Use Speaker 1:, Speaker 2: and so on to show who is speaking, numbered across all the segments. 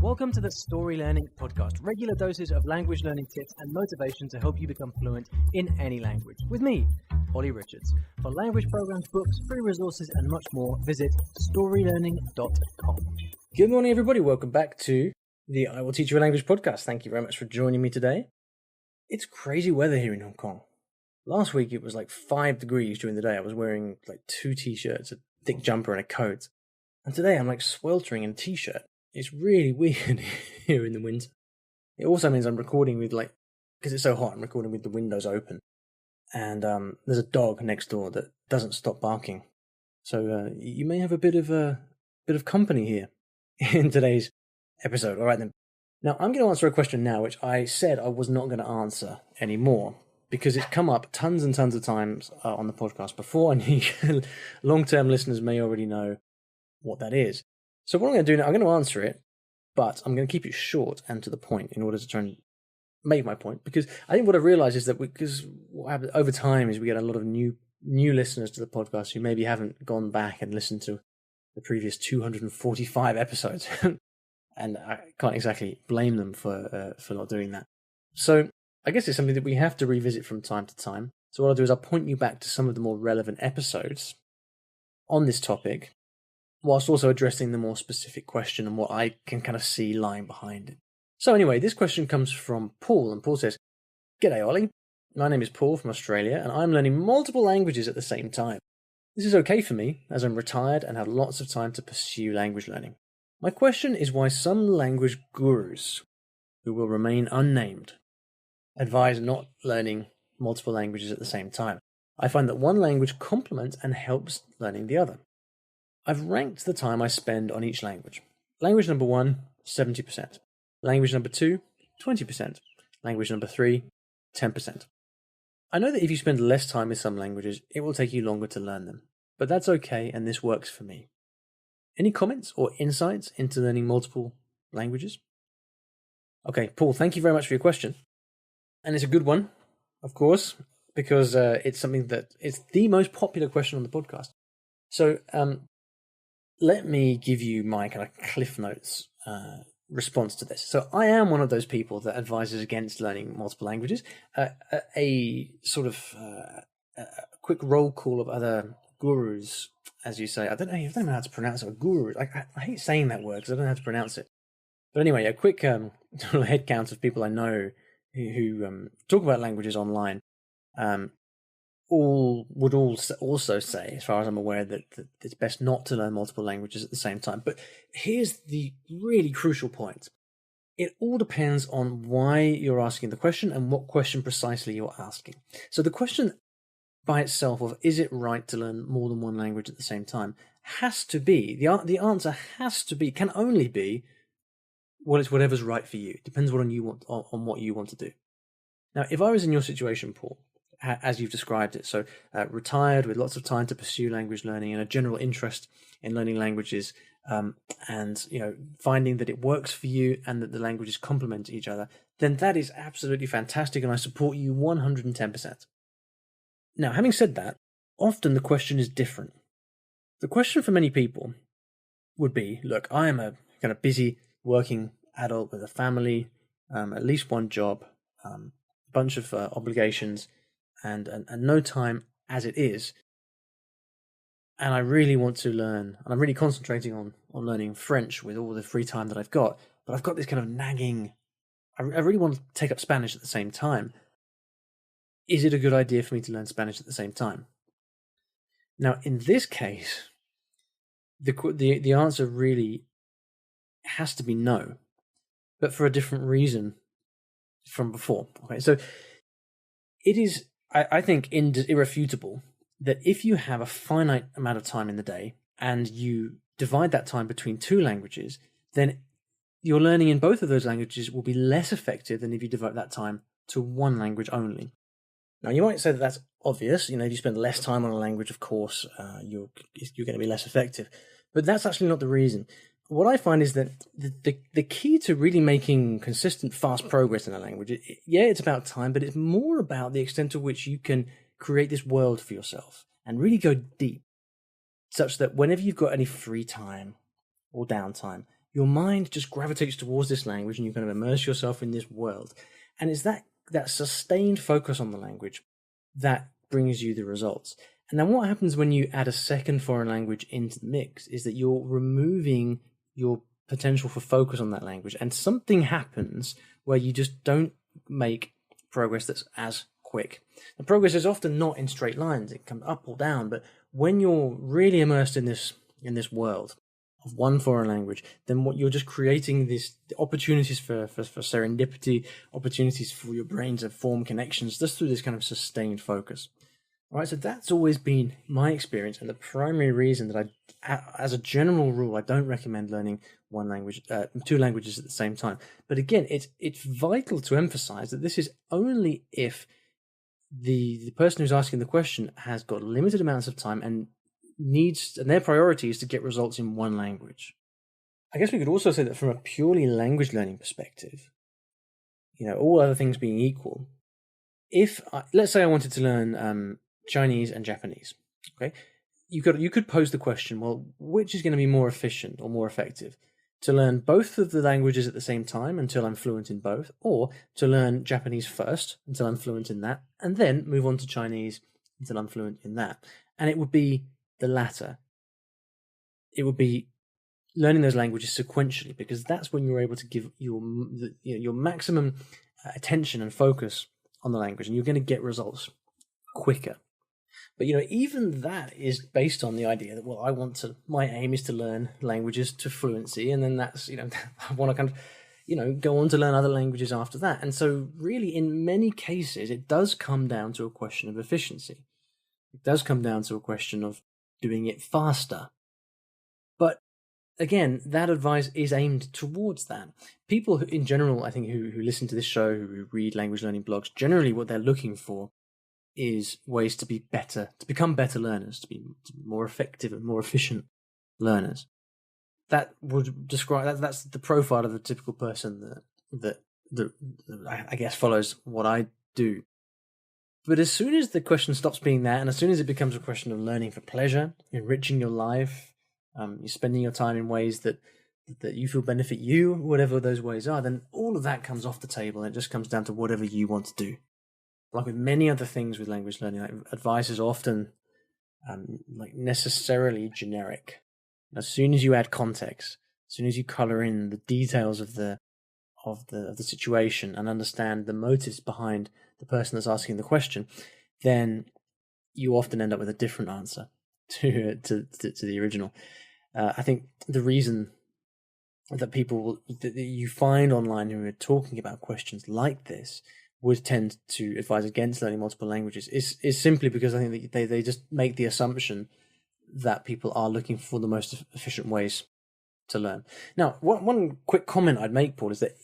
Speaker 1: Welcome to the Story Learning Podcast, regular doses of language learning tips and motivation to help you become fluent in any language. With me, Olly Richards. For language programs, books, free resources, and much more, visit StoryLearning.com. Good morning, everybody. Welcome back to the I Will Teach You a Language podcast. Thank you very much for joining me today. It's crazy weather here in Hong Kong. Last week, it was like 5 degrees during the day. I was wearing like 2 t-shirts, a thick jumper, and a coat. And today, I'm like sweltering in a t-shirt. It's really weird here in the winter. It also means I'm recording with because it's so hot, I'm recording with the windows open. And there's a dog next door that doesn't stop barking. So you may have a bit of company here in today's episode. All right then. Now I'm going to answer a question now, which I said I was not going to answer anymore because it's come up tons and tons of times on the podcast before, and long-term listeners may already know what that is. So what I'm going to do now, I'm going to answer it, but I'm going to keep it short and to the point in order to try and make my point. Because I think what I've realized is that because what happens over time is we get a lot of new listeners to the podcast who maybe haven't gone back and listened to the previous 245 episodes. And I can't exactly blame them for not doing that. So I guess it's something that we have to revisit from time to time. So what I'll do is I'll point you back to some of the more relevant episodes on this topic, whilst also addressing the more specific question and what I can kind of see lying behind it. So anyway, this question comes from Paul, and Paul says, "G'day, Ollie. My name is Paul from Australia, and I'm learning multiple languages at the same time. This is okay for me, as I'm retired and have lots of time to pursue language learning. My question is why some language gurus, who will remain unnamed, advise not learning multiple languages at the same time. I find that one language complements and helps learning the other. I've ranked the time I spend on each language. Language number 1, 70%. Language number 2, 20%. Language number 3, 10%. I know that if you spend less time with some languages, it will take you longer to learn them. But that's okay, and this works for me. Any comments or insights into learning multiple languages?" Okay, Paul, thank you very much for your question. And it's a good one, of course, because it's something that it's the most popular question on the podcast. So, let me give you my kind of Cliff Notes response to this. So I am one of those people that advises against learning multiple languages. A sort of a quick roll call of other gurus, as you say. I don't know how to pronounce it. Gurus. I hate saying that word because I don't know how to pronounce it. But anyway, a quick head count of people I know who talk about languages online. Would also say, as far as I'm aware, that it's best not to learn multiple languages at the same time. But here's the really crucial point. It all depends on why you're asking the question and what question precisely you're asking. So the question by itself of is it right to learn more than one language at the same time has to be, the answer has to be, can only be, well, it's whatever's right for you. It depends on what you want to do. Now, if I was in your situation, Paul, as you've described it, so retired with lots of time to pursue language learning and a general interest in learning languages, and finding that it works for you and that the languages complement each other, then that is absolutely fantastic, and I support you 110%. Now, having said that, often the question is different. The question for many people would be, look, I am a kind of busy working adult with a family, at least one job, a bunch of obligations, and no time as it is. And I really want to learn, and I'm really concentrating on learning French with all the free time that I've got, but I've got this kind of nagging, I really want to take up Spanish at the same time. Is it a good idea for me to learn Spanish at the same time? Now, in this case, the answer really has to be no, but for a different reason from before. Okay, so it is, I think, irrefutable that if you have a finite amount of time in the day and you divide that time between 2 languages, then your learning in both of those languages will be less effective than if you devote that time to one language only. Now, you might say that that's obvious. If you spend less time on a language, of course, you're going to be less effective. But that's actually not the reason. What I find is that the key to really making consistent, fast progress in a language, it's about time, but it's more about the extent to which you can create this world for yourself and really go deep, such that whenever you've got any free time or downtime, your mind just gravitates towards this language and you kind of immerse yourself in this world. And it's that sustained focus on the language that brings you the results. And then what happens when you add a second foreign language into the mix is that you're removing your potential for focus on that language, and something happens where you just don't make progress that's as quick. The progress is often not in straight lines, it comes up or down, but when you're really immersed in this world of one foreign language, then what you're just creating these opportunities for serendipity, opportunities for your brain to form connections just through this kind of sustained focus. All right, so that's always been my experience, and the primary reason that as a general rule, I don't recommend learning two languages at the same time. But again, it's vital to emphasize that this is only if the person who's asking the question has got limited amounts of time and their priority is to get results in one language. I guess we could also say that from a purely language learning perspective, all other things being equal, let's say I wanted to learn Chinese and Japanese, okay, you could pose the question, well, which is going to be more efficient or more effective? To learn both of the languages at the same time until I'm fluent in both, or to learn Japanese first until I'm fluent in that, and then move on to Chinese until I'm fluent in that. And it would be the latter. It would be learning those languages sequentially, because that's when you're able to give your maximum attention and focus on the language, and you're going to get results quicker. But even that is based on the idea that my aim is to learn languages to fluency, and then that's I want to kind of go on to learn other languages after that. And so really, in many cases, it does come down to a question of efficiency. It does come down to a question of doing it faster. But again, that advice is aimed towards that. People in general, I think, who listen to this show, who read language learning blogs, generally what they're looking for is ways to be better, to become better learners, to be more effective and more efficient learners. That would describe that's the profile of the typical person that I guess follows what I do. But as soon as the question stops being that, and as soon as it becomes a question of learning for pleasure, enriching your life, you're spending your time in ways that you feel benefit you, whatever those ways are, then all of that comes off the table, and it just comes down to whatever you want to do. Like with many other things with language learning, advice is often necessarily generic. As soon as you add context, as soon as you color in the details of the situation and understand the motives behind the person that's asking the question, then you often end up with a different answer to the original. I think the reason that people that you find online who are talking about questions like this would tend to advise against learning multiple languages is simply because I think that they just make the assumption that people are looking for the most efficient ways to learn. Now, one quick comment I'd make, Paul, is that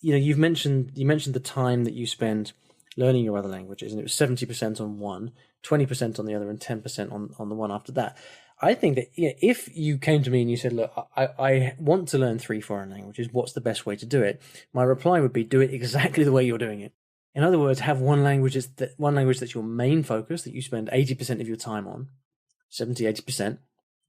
Speaker 1: you mentioned the time that you spend learning your other languages, and it was 70% on one, 20% on the other, and 10% on the one after that. I think that if you came to me and you said, look, I want to learn 3 foreign languages, what's the best way to do it? My reply would be, do it exactly the way you're doing it. In other words, have one language that's your main focus, that you spend 80% of your time on, 70, 80%,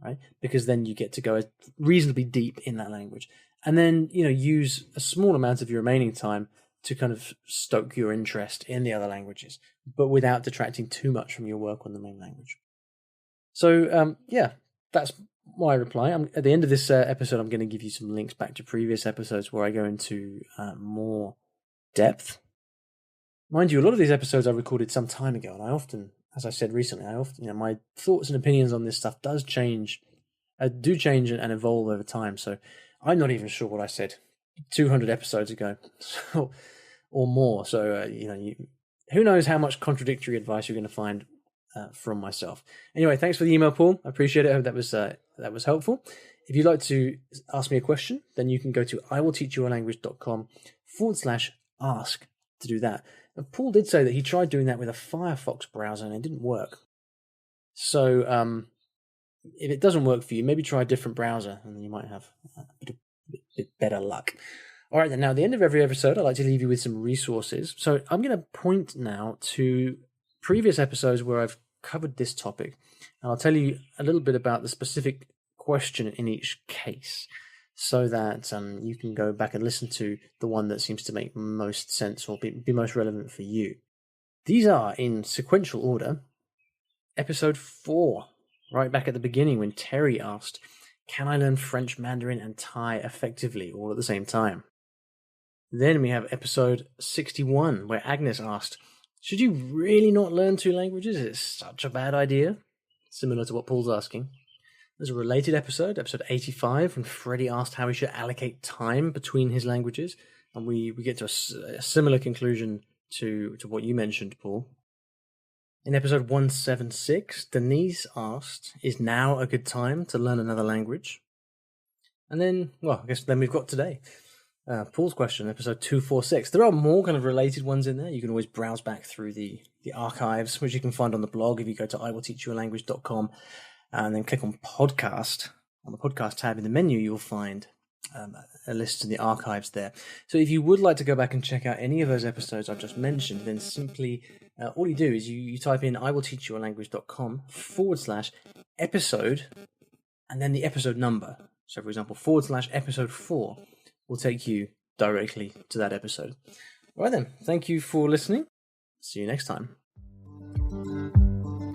Speaker 1: right? Because then you get to go reasonably deep in that language. And then, use a small amount of your remaining time to kind of stoke your interest in the other languages, but without detracting too much from your work on the main language. So, that's my reply. At the end of this episode, I'm going to give you some links back to previous episodes where I go into more depth. Mind you, a lot of these episodes I recorded some time ago, and I often, as I said recently, my thoughts and opinions on this stuff do change and evolve over time. So I'm not even sure what I said 200 episodes ago, or more. So who knows how much contradictory advice you're going to find from myself. Anyway, thanks for the email, Paul. I appreciate it. I hope that was helpful. If you'd like to ask me a question, then you can go to iwillteachyoualanguage.com/ask to do that. And Paul did say that he tried doing that with a Firefox browser and it didn't work. So if it doesn't work for you, maybe try a different browser and then you might have a bit better luck. All right, then. Now, at the end of every episode, I like to leave you with some resources. So I'm going to point now to previous episodes where I've covered this topic, and I'll tell you a little bit about the specific question in each case.
Speaker 2: so that you can go back and listen to the one that seems to make most sense or be most relevant for you. These are in sequential order. Episode 4, right back at the beginning when Terry asked, "Can I learn French, Mandarin, and Thai effectively all at the same time?" Then we have episode 61, where Agnes asked, "Should you really not learn 2 languages? It's such a bad idea." Similar to what Paul's asking. There's a related episode 85, when Freddie asked how he should allocate time between his languages. And we get to a similar conclusion to what you mentioned, Paul. In episode 176, Denise asked, "Is now a good time to learn another language?" And then, well, I guess then we've got today. Paul's question, episode 246. There are more kind of related ones in there. You can always browse back through the archives, which you can find on the blog if you go to iwillteachyoualanguage.com and then click on podcast. On the podcast tab in the menu, you'll find a list of the archives there. So if you would like to go back and check out any of those episodes I've just mentioned, then simply all you do is you type in iwillteachyoualanguage.com/episode and then the episode number. So for example, /episode 4 will take you directly to that episode. All right then, thank you for listening. See you next time.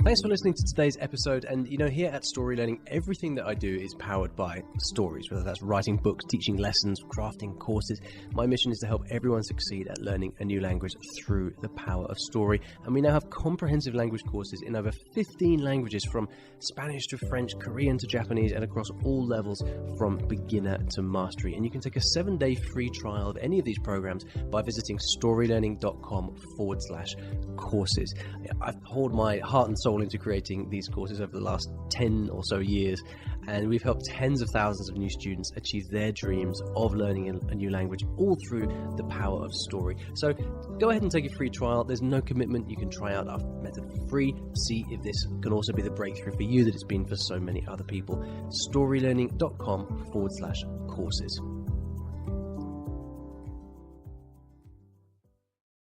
Speaker 3: Thanks for listening to today's episode. And here at Story Learning, everything that I do is powered by stories, whether that's writing books, teaching lessons, crafting courses. My mission is to help everyone succeed at learning a new language through the power of story. And we now have comprehensive language courses in over 15 languages, from Spanish to French, Korean to Japanese, and across all levels from beginner to mastery. And you can take a 7-day free trial of any of these programs by visiting storylearning.com/courses. I've poured my heart and soul into creating these courses over the last 10 or so years, and we've helped tens of thousands of new students achieve their dreams of learning a new language, all through the power of story. So go ahead and take a free trial. There's no commitment. You can try out our method for free, see if this can also be the breakthrough for you that it's been for so many other people. storylearning.com/courses.